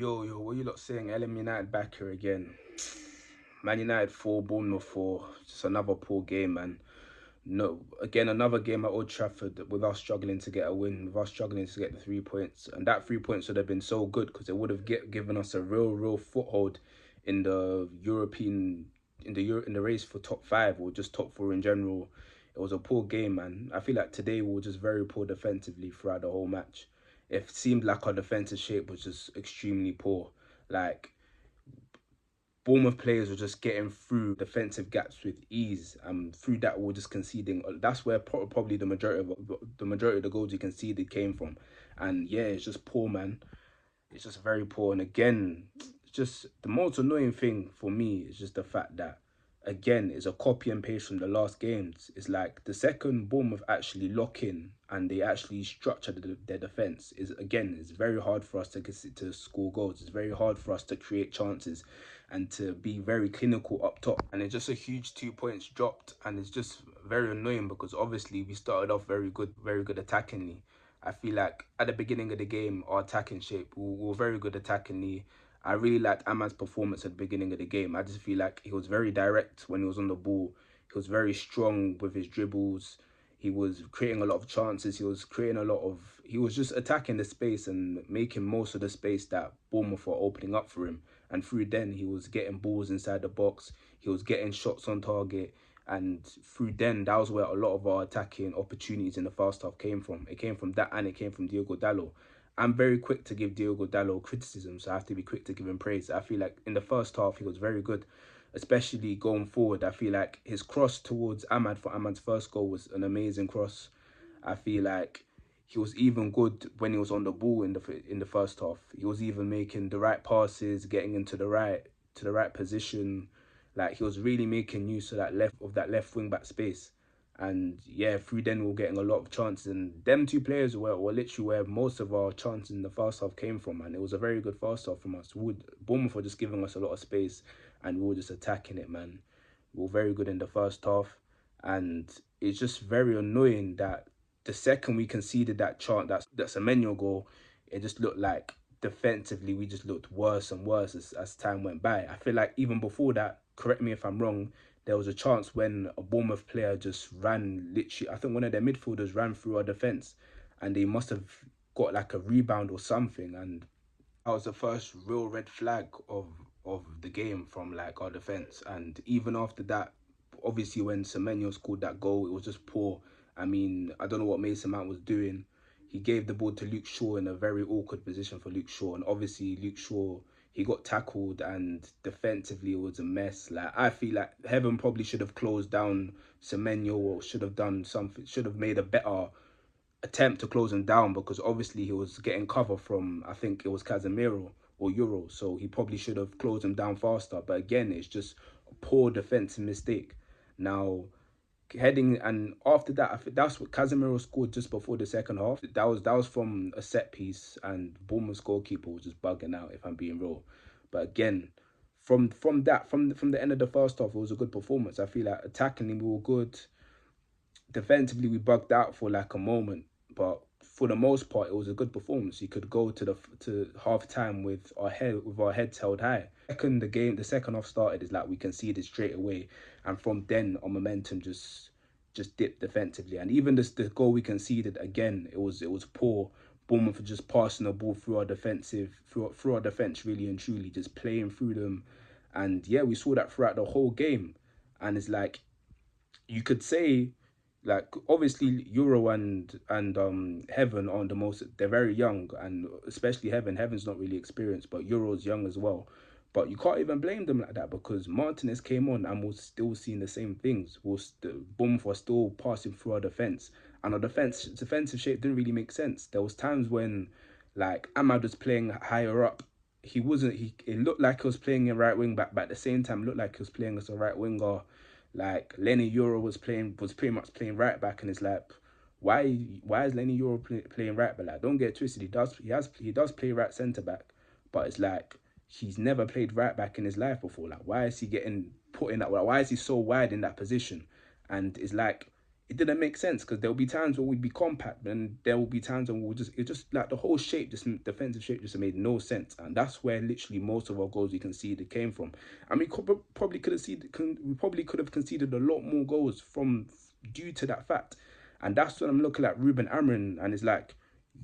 Yo, what you lot saying? LM United back here again. Man United 4, Bournemouth 4. Just another poor game, man. No, again, another game at Old Trafford with us struggling to get a win, with us struggling to get the 3 points. And that 3 points would have been so good because it would have given us a real foothold in the European, in the race for top five or just top four in general. It was a poor game, man. I feel like today we were just very poor defensively throughout the whole match. It seemed like our defensive shape was just extremely poor. Like, Bournemouth players were just getting through defensive gaps with ease. Through that, we were just conceding. That's where probably the majority of the goals you conceded came from. And yeah, it's just poor, man. It's just very poor. And again, it's just the most annoying thing for me is just the fact that, again, it's a copy and paste from the last games. It's like the second Bournemouth actually lock in and they actually structure their defense. Is again, it's very hard for us to score goals. It's very hard for us to create chances and to be very clinical up top. And it's just a huge 2 points dropped, and it's just very annoying because obviously we started off very good attackingly. I feel like at the beginning of the game, our attacking shape, we were very good attackingly. I really liked Ahmad's performance at the beginning of the game. I just feel like he was very direct when he was on the ball. He was very strong with his dribbles. He was creating a lot of chances. He was just attacking the space and making most of the space that Bournemouth were opening up for him. And through then, he was getting balls inside the box. He was getting shots on target. And through then, that was where a lot of our attacking opportunities in the first half came from. It came from that, and it came from Diogo Dalot. I'm very quick to give Diogo Dalot criticism, so I have to be quick to give him praise. I feel like in the first half, he was very good, especially going forward. I feel like his cross towards Ahmad for Ahmad's first goal was an amazing cross. I feel like he was even good when he was on the ball in the first half. He was even making the right passes, getting into the right position. Like, he was really making use of that left wing back space. And yeah, through then we were getting a lot of chances. And them two players were literally where most of our chances in the first half came from. And it was a very good first half from us. Bournemouth were just giving us a lot of space and we were just attacking it, man. We were very good in the first half. And it's just very annoying that the second we conceded that Semenyo goal, it just looked like defensively we just looked worse and worse as time went by. I feel like even before that, correct me if I'm wrong, there was a chance when a Bournemouth player just ran, literally, I think one of their midfielders ran through our defence and they must have got like a rebound or something, and that was the first real red flag of the game from like our defence. And even after that, obviously when Semenyo scored that goal, it was just poor. I mean, I don't know what Mason Mount was doing. He gave the ball to Luke Shaw in a very awkward position for Luke Shaw, and obviously Luke Shaw, he got tackled and defensively it was a mess. Like, I feel like Heaven probably should have closed down Semenyo or should have done something, should have made a better attempt to close him down, because obviously he was getting cover from, I think it was Casemiro or Euro, so he probably should have closed him down faster. But again, it's just a poor defensive mistake. Now, heading, and after that, I think that's what Casemiro scored just before the second half. That was from a set piece, and Bournemouth's goalkeeper was just bugging out, if I'm being real. But again, from the end of the first half, it was a good performance. I feel like attackingly we were good. Defensively, we bugged out for like a moment, but for the most part, it was a good performance. You could go to half time with our heads held high. The second half started, is like we conceded straight away, and from then our momentum just dipped defensively. And even the goal we conceded, again, it was poor. Bournemouth were just passing the ball through our defense really and truly, just playing through them. And yeah, we saw that throughout the whole game. And it's like, you could say, like, obviously Euro and Heaven aren't the most, they're very young, and especially Heaven's not really experienced, but Euro's young as well. But you can't even blame them like that, because Martinez came on and we're still seeing the same things. Bournemouth was still passing through our defence, and our defensive shape didn't really make sense. There was times when, like, Ahmad was playing higher up. It looked like he was playing a right wing back, but at the same time it looked like he was playing as a right winger. Like, Lenny Euro was pretty much playing right back, and it's like, why is Lenny Euro playing right back? Like, don't get twisted, he does play right centre back, but it's like he's never played right back in his life before. Like, why is he getting put in that? Why is he so wide in that position? And it's like, it didn't make sense because there'll be times where we'd be compact, and there will be times when we'll just like the whole shape, this defensive shape, just made no sense, and that's where literally most of our goals we conceded came from. And we probably could have we probably could have conceded a lot more goals from due to that fact. And that's when I'm looking at Ruben Amorim, and it's like,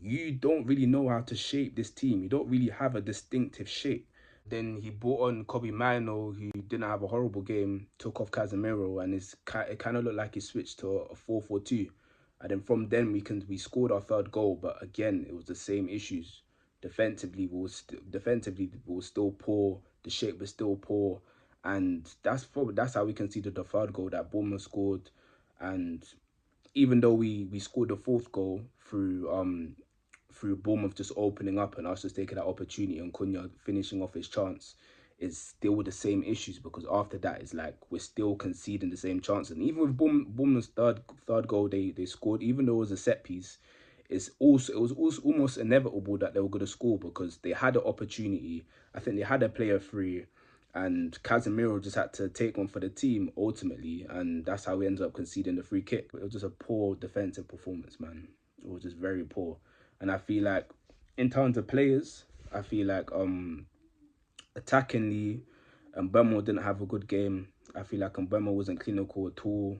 you don't really know how to shape this team. You don't really have a distinctive shape. Then he brought on Kobe Mino, who didn't have a horrible game, took off Casemiro, and it kind of looked like he switched to a 4-4-2. And then from then we scored our third goal, but again it was the same issues. Defensively we were still poor. The shape was still poor, and that's how we conceded the third goal that Bournemouth scored. And even though we scored the fourth goal through Bournemouth just opening up and us just taking that opportunity and Cunha finishing off his chance, is still the same issues, because after that it's like we're still conceding the same chances. And even with Bournemouth's third goal they scored, even though it was a set piece, it was also almost inevitable that they were going to score, because they had an opportunity. I think they had a player free, and Casemiro just had to take one for the team ultimately, and that's how we ended up conceding the free kick. It was just a poor defensive performance, man. It was just very poor. And I feel like in terms of players, I feel like attackingly, Mbemo didn't have a good game. I feel like Mbemo wasn't clinical at all.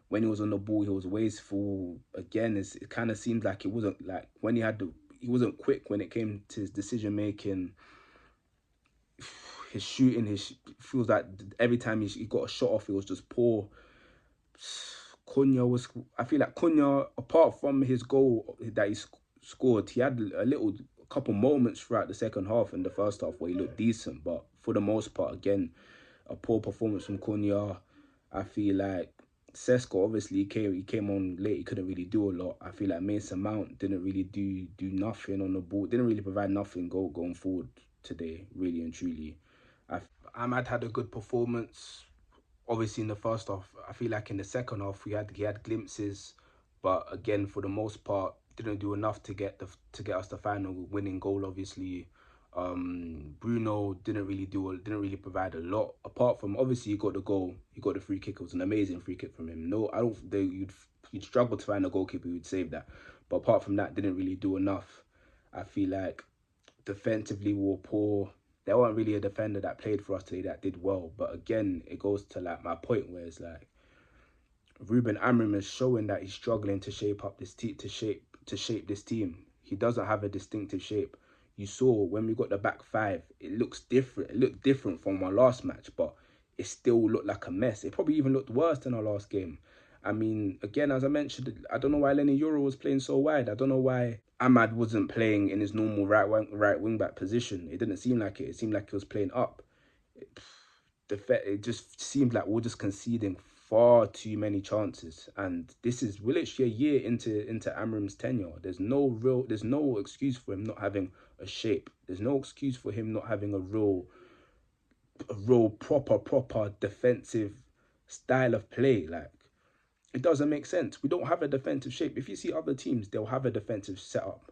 When he was on the ball, he was wasteful. Again, it kind of seemed like it wasn't like when he wasn't quick when it came to his decision making. His shooting, feels like every time he got a shot off, it was just poor. I feel like Cunha, apart from his goal that he scored, he had a couple moments throughout the second half and the first half where he looked decent, but for the most part, again, a poor performance from Cunha. I feel like Sesko, obviously he came on late, he couldn't really do a lot. I feel like Mason Mount didn't really do nothing on the ball, didn't really provide nothing going forward today, really and truly. Ahmad had a good performance, obviously in the first half. I feel like in the second half he had glimpses, but again for the most part didn't do enough to get us the final winning goal. Obviously, Bruno didn't really provide a lot, apart from obviously he got the goal, he got the free kick. It was an amazing free kick from him. No, I don't. You'd struggle to find a goalkeeper who'd save that, but apart from that, didn't really do enough. I feel like defensively we were poor. There weren't really a defender that played for us today that did well. But again, it goes to like my point where it's like Ruben Amorim is showing that he's struggling to shape up this team, to shape this team. He doesn't have a distinctive shape. You saw when we got the back five, it looks different. It looked different from our last match, but it still looked like a mess. It probably even looked worse than our last game. I mean, again, as I mentioned, I don't know why Lenny Euro was playing so wide. I don't know why Ahmad wasn't playing in his normal right wing back position. It didn't seem like it. It seemed like he was playing up. It just seemed like we're just conceding far too many chances, and we're literally a year into Amram's tenure. There's no excuse for him not having a shape. There's no excuse for him not having a real proper defensive style of play. Like, it doesn't make sense. We don't have a defensive shape. If you see other teams, they'll have a defensive setup.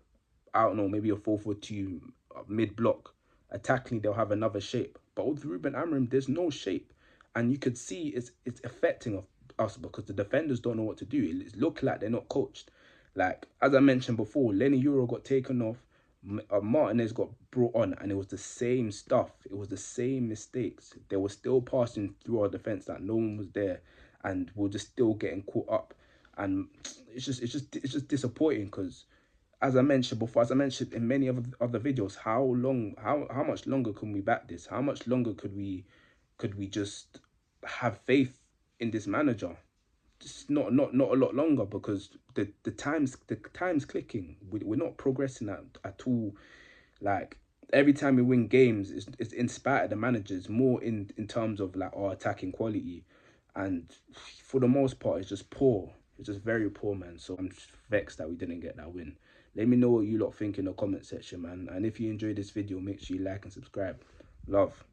I don't know, maybe a 4-4-2 mid block. Attacking, they'll have another shape. But with Ruben Amorim, there's no shape, and you could see it's affecting us because the defenders don't know what to do. It's looking like they're not coached. Like, as I mentioned before, Lenny Euro got taken off, Martinez got brought on, and it was the same stuff. It was the same mistakes. They were still passing through our defense that no one was there, and we're just still getting caught up. And it's just disappointing because, as I mentioned before, as I mentioned in many other videos, how much longer can we back this? How much longer could we just have faith in this manager? Just not a lot longer, because the time's clicking. We're not progressing at all. Like, every time we win games, it's in spite of the managers, more in terms of like our attacking quality, and for the most part it's just poor. It's just very poor, man. So I'm just vexed that we didn't get that win. Let me know what you lot think in the comment section, man. And if you enjoyed this video, make sure you like and subscribe. Love.